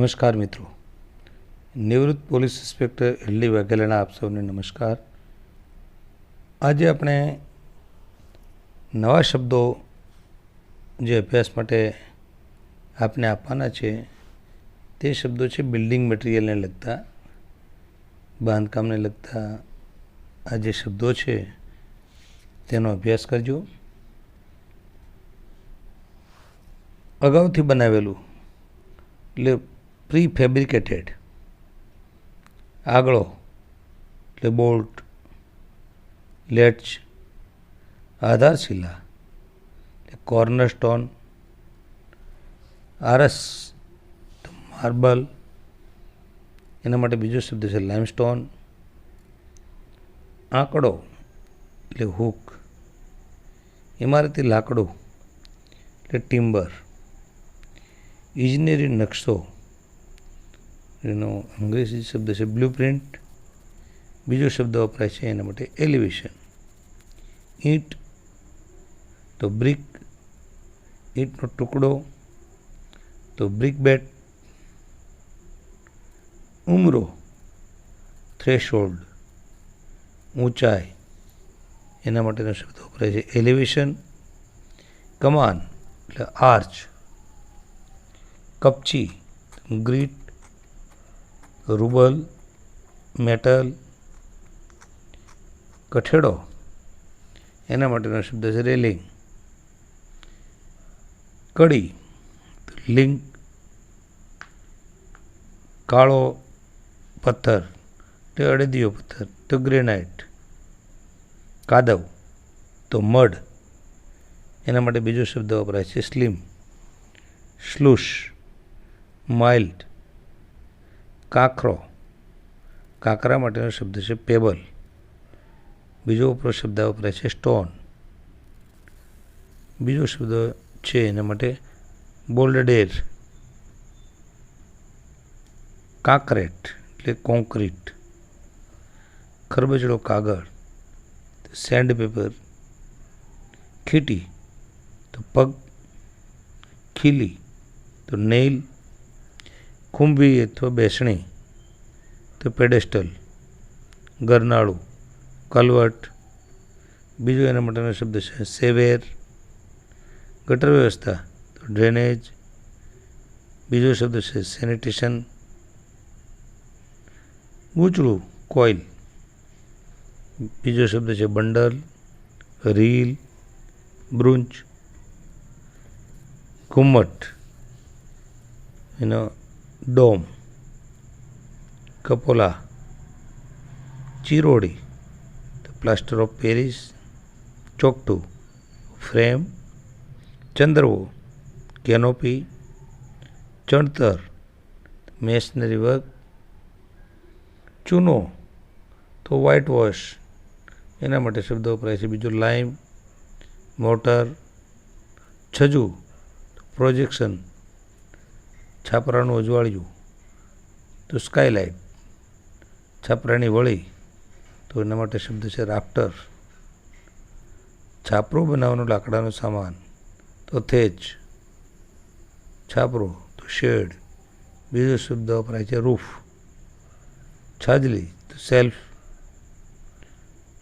નમસ્કાર મિત્રો, નિવૃત્ત પોલીસ ઇન્સ્પેક્ટર એલ.ડી. વાઘેલાના આપ સૌને નમસ્કાર. આજે આપણે નવા શબ્દો જે અભ્યાસ માટે આપને આપવાના છે તે શબ્દો છે બિલ્ડિંગ મટીરિયલને લગતા, બાંધકામને લગતા. આ જે શબ્દો છે તેનો અભ્યાસ કરજો. અગાઉથી બનાવેલું એટલે પ્રી ફેબ્રિકેટેડ, આગળો એટલે બોલ્ટ, લેચ, આધારશિલા એટલે કોર્નરસ્ટોન, આરસ તો માર્બલ, એના માટે બીજો શબ્દ છે લાઇમસ્ટોન, આંકડો એટલે હૂક, ઇમારતી લાકડું એટલે ટિમ્બર, ઇજનેરી નકશો એનો અંગ્રેજી શબ્દ છે બ્લુ પ્રિન્ટ, બીજો શબ્દ વપરાય છે એના માટે એલિવેશન. ઈંટ તો બ્રિક, ઈંટનો ટુકડો તો બ્રિક બેટ, ઉમરો થ્રેશોલ્ડ, ઊંચાઈ એના માટેનો શબ્દ વપરાય છે એલિવેશન. કમાન એટલે આર્ચ, કપચી ગ્રીટ, રૂબલ મેટલ, કઠેડો એના માટેનો શબ્દ છે રેલિંગ. કડી લિંક, કાળો પથ્થર તો અડદિયો પથ્થર તો ગ્રેનાઇટ, કાદવ તો મડ એના માટે બીજો શબ્દ વપરાય છે સ્લીમ. સ્લુશ, માઇલ્ડ, કાંકરો, કાંકરા માટેનો શબ્દ છે પેબલ, બીજો શબ્દ વપરાય છે સ્ટોન. બીજો શબ્દ છે એના માટે બોલ્ડેર. કાંકરેટ એટલે કોન્ક્રીટ, ખરબચડો કાગળ સેન્ડ પેપર, ખીટી તો પગ, ખીલી તો નેઇલ, ખુંભી અથવા બેસણી તો પેડેસ્ટલ, ગરનાળું, કલવટ, બીજો એના માટેનો શબ્દ છે સેવેર. ગટર વ્યવસ્થા તો ડ્રેનેજ, બીજો શબ્દ છે સેનિટેશન. ગૂંચળું કોઇલ, બીજો શબ્દ છે બંડલ, રીલ, બ્રુંચ. ઘુમ્મટ એનો ડોમ, કપોલા, ચિરોડી તો પ્લાસ્ટર ઓફ પેરિસ, ચોકટું ફ્રેમ, ચંદ્રવો કેનોપી, ચણતર મેશનરી વર્ક, ચૂનો તો વ્હાઇટ વોશ એના માટે શબ્દ વપરાય છે બીજો લાઇમ, મોટર, છજુ પ્રોજેક્શન, છાપરાનું અજવાળિયું તો સ્કાયલાઇટ, છાપરાની વળી તો એના માટે શબ્દ છે રાફ્ટર. છાપરો બનાવવાનો લાકડાનો સામાન તો થેચ, છાપરો તો શેડ, બીજો શબ્દ વપરાય છે રૂફ. છાજલી તો સેલ્ફ,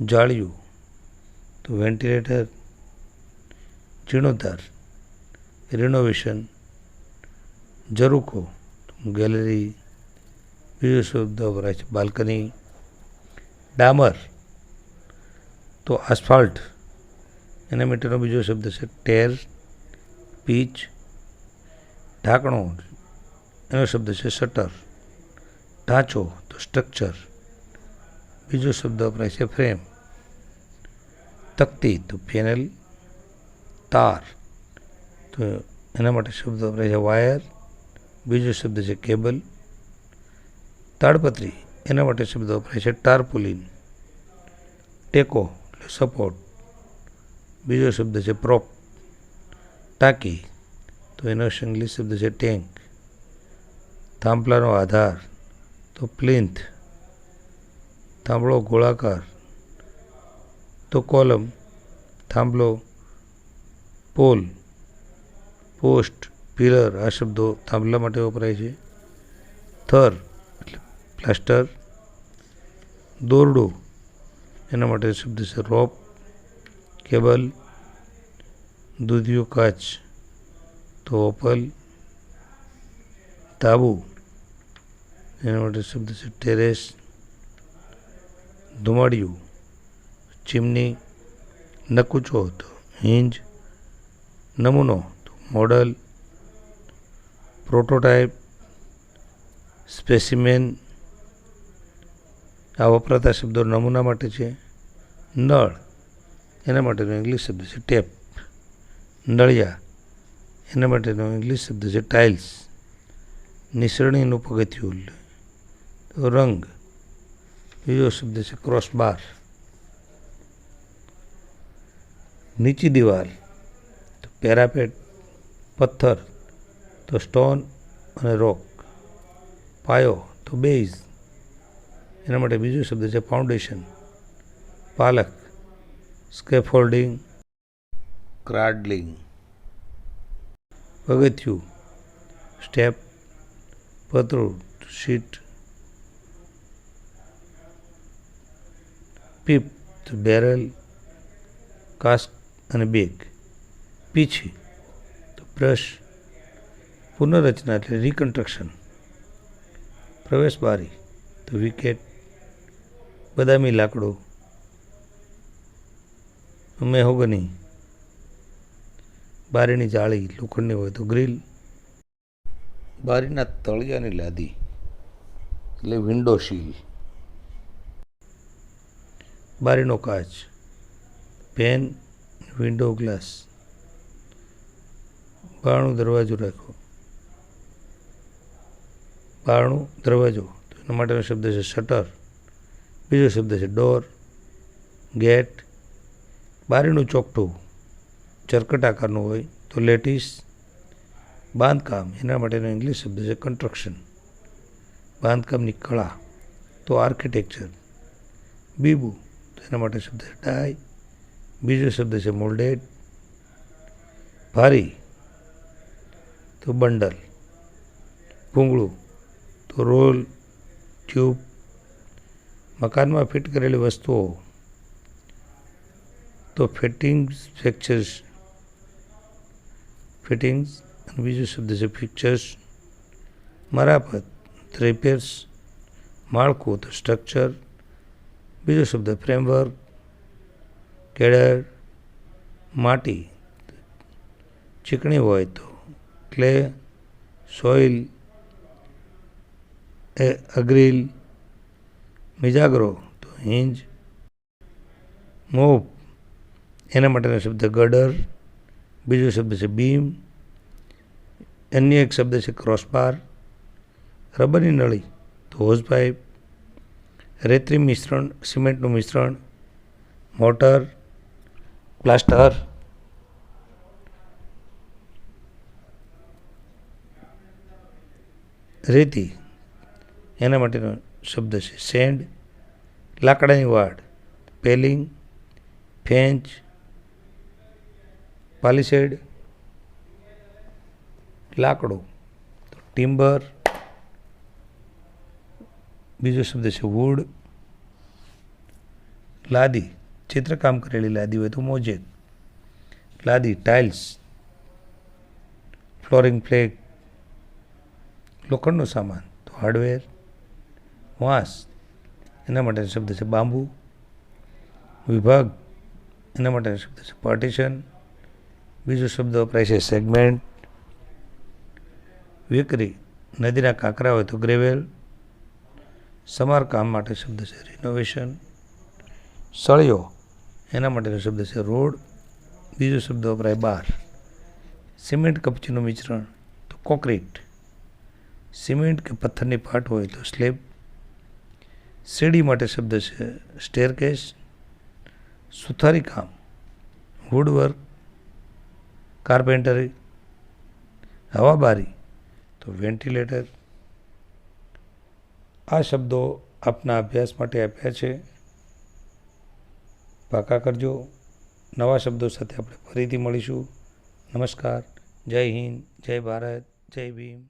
જાળિયું તો વેન્ટિલેટર, જીર્ણોદ્ધાર રિનોવેશન, ઝરૂખો ગેલેરી, બીજો શબ્દ વપરાય છે બાલ્કની. ડામર તો આસ્ફાલ્ટ એના માટેનો બીજો શબ્દ છે ટેર, પીચ. ઢાંકણો એનો શબ્દ છે શટર, ઢાંચો તો સ્ટ્રક્ચર, બીજો શબ્દ વપરાય છે ફ્રેમ. તકતી તો પેનલ, તાર તો એના માટે શબ્દ વપરાય છે વાયર, બીજો શબ્દ છે કેબલ. તાડપત્રી એના માટે શબ્દ વપરાય છે ટાર્પોલિન. ટેકો એટલે સપોર્ટ, બીજો શબ્દ છે પ્રોપ. ટાંકી તો એનો ઇંગ્લિશ શબ્દ છે ટેન્ક. થાંભલાનો આધાર તો પ્લિન્થ, થાંભલો ગોળાકાર તો કોલમ, થાંભલો પોલ, પોસ્ટ, પિલર આ શબ્દો થાંભલા માટે વપરાય છે. થર એટલે પ્લાસ્ટર, દોરડું એના માટે શબ્દ છે રોપ, કેબલ, દૂધિયું કાચ તો ઓપલ, તાબુ એના માટે શબ્દ છે ટેરેસ, ધુમાડિયું ચીમની, નકુચો તો હિંજ, નમૂનો તો મોડલ, પ્રોટોટાઇપ, સ્પેસિમેન આ વપરાતા શબ્દો નમૂના માટે છે. નળ એના માટેનો ઇંગ્લિશ શબ્દ છે ટેપ, નળિયા એના માટેનો ઇંગ્લિશ શબ્દ છે ટાઇલ્સ, નિસરણીનું પગથિયું તો રંગ, બીજો શબ્દ છે ક્રોસબાર, નીચી દિવાલ તો પેરાપેટ, પથ્થર તો સ્ટોન અને રોક, પાયો તો બેઝ એના માટે બીજો શબ્દ છે ફાઉન્ડેશન, પાલક, સ્કેફોલ્ડિંગ, ક્રાડલિંગ, પગથિયું સ્ટેપ, પતરું શીટ, પીપ તો બેરલ, કાસ્ક અને બેગ, પીછી તો બ્રશ, પુનર્રચના એટલે રિકન્સ્ટ્રક્શન, પ્રવેશ બારી તો વિકેટ, બદામી લાકડું, મેહોગની, બારીની જાળી લોખંડની હોય તો ગ્રીલ, બારીના તળિયાની લાદી એટલે વિન્ડો શીલ, બારીનો કાચ પેન, વિન્ડો ગ્લાસ, બારણું દરવાજો રાખો, બારણું દરવાજો તો એના માટેનો શબ્દ છે શટર, બીજો શબ્દ છે ડોર, ગેટ, બારીનું ચોકઠું ચરકટ આકારનું હોય તો લેટીસ, બાંધકામ એના માટેનો ઇંગ્લિશ શબ્દ છે કન્સ્ટ્રક્શન, બાંધકામની કળા તો આર્કિટેક્ચર, બીબું તો એના માટે શબ્દ છે ડાય, બીજો શબ્દ છે મોલ્ડેડ, ભારી તો બંડલ, ભૂંગળું તો રોલ, ટ્યુબ, મકાનમાં ફિટ કરેલી વસ્તુઓ તો ફિટિંગ્સ, ફિક્ચર્સ, ફિટિંગ્સ અને બીજો શબ્દ છે ફિક્ચર્સ, મરામત રિપેર્સ, માળખું તો સ્ટ્રક્ચર, બીજો શબ્દ ફ્રેમવર્ક, કેડર, માટી ચીકણી હોય તો ક્લે, સોઇલ, અગ્રિલ, મિજાગરો તો હિંજ, મોપ એના માટેનો શબ્દ ગડર, બીજો શબ્દ છે બીમ, અન્ય એક શબ્દ છે ક્રોસબાર, રબરની નળી તો હોઝ પાઇપ, રેતી મિશ્રણ, સિમેન્ટનું મિશ્રણ, મોટર, પ્લાસ્ટર, રેતી એના માટેનો શબ્દ છે સેન્ડ, લાકડાની વાડ પેલિંગ, ફેન્ચ, પાલિસેડ, લાકડું તો ટિમ્બર, બીજો શબ્દ છે વુડ, લાદી ચિત્રકામ કરેલી લાદી હોય તો મોઝેક, લાદી ટાઇલ્સ, ફ્લોરિંગ ફ્લેગ, લોખંડનો સામાન તો હાર્ડવેર, વાંસ એના માટેનો શબ્દ છે બાંબુ, વિભાગ એના માટેનો શબ્દ છે પાર્ટીશન, બીજો શબ્દ વપરાય છે સેગમેન્ટ, વેકરી નદીના કાંકરા હોય તો ગ્રેવેલ, સમારકામ માટે શબ્દ છે રિનોવેશન, સળિયો એના માટેનો શબ્દ છે રોડ, બીજો શબ્દ વપરાય બાર, સિમેન્ટ કપચીનું મિશ્રણ તો કોન્ક્રીટ, સિમેન્ટ કે પથ્થરની પાટ હોય તો સ્લેબ, સીડી માટે શબ્દ છે સ્ટેરકેસ, સુથારી કામ વુડવર્ક, કાર્પેન્ટરી, હવાબારી તો વેન્ટિલેટર. આ શબ્દો આપના અભ્યાસ માટે આપ્યા છે. પાકા કરજો. નવા શબ્દો સાથે આપણે ફરીથી મળીશું. નમસ્કાર. જય હિન્દ, જય ભારત, જય ભીમ.